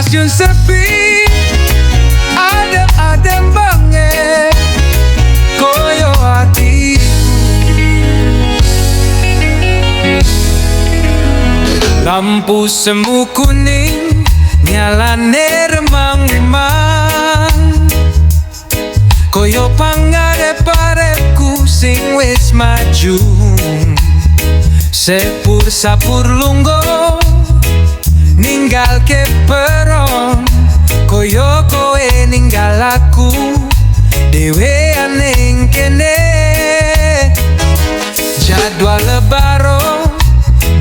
stasiun sepi, adem-adem banget koyo hatiku. Lampu semu kuning nyalane remang-remang koyo pangarep-arepku sing wis maju. Sepur-sapur lungguh ninggal ke peron koyo kowe ninggal aku dhewean ning kene. Jadwal lebaro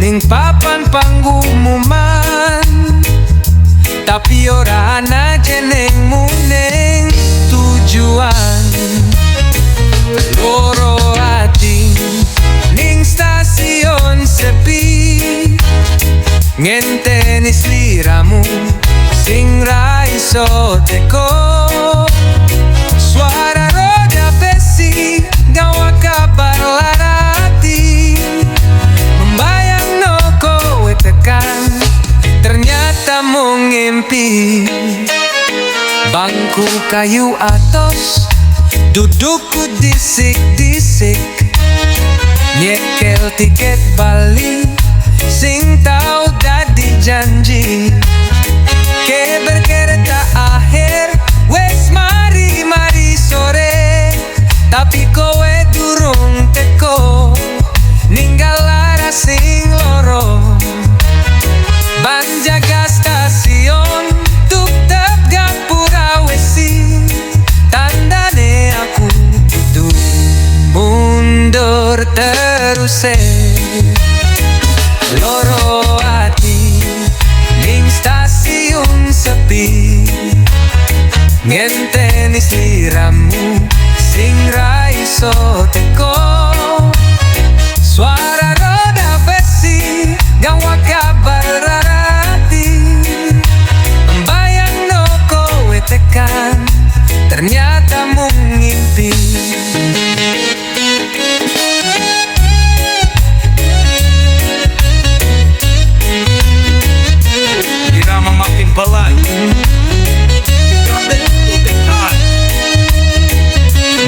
ning papan pangumuman, tapi ora ana jenengmu ning tujuan. Loro ati ning stasiun sepi, ngenteni sliramu sing ra iso teko. Suara roda besi gawa kabar larati, membayangno kowe tekan, ternyata mung ngimpi. Bangku kayu atos dudukku disik-disik, nyekel tiket Bali sing tau dadi janji. Keber kereta akhir wes mari sore, tapi kowe durung teko, ninggal lara sing loro. Ban jaga stasiun tuk tep gapura wesi, tandane aku kudu mundur terus. Loro ati ning stasiun sepi, ngenteni sliramu sing ra iso teko. Suara roda besi gawa kabar larati, membayangno kowe tekan, ternyata mung ngimpi.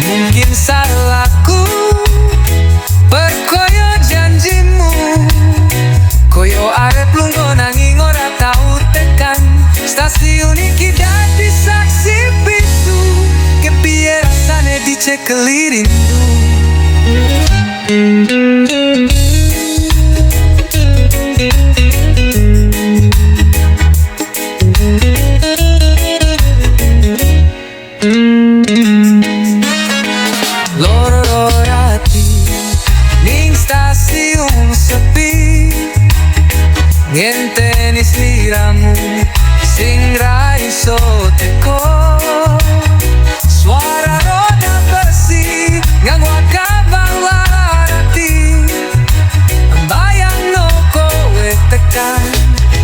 Mungkin salahku perkoyo janjimu, koyo arep lungo nanging ora tau tekan. Stasiun iki dadi saksi bisu, kepiye rasane dicekeli rindu. Loro ati ning stasiun sepi, ngenteni sliramu sing ra iso teko. Suara roda besi nganggo kabar larati, bayangno kowe tekan,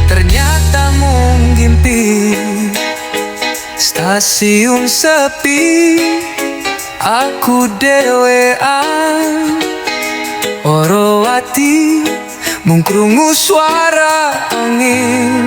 ternyata mung ngimpi. Stasiun sepi, aku dewean, oro ati mung krungu suara angin.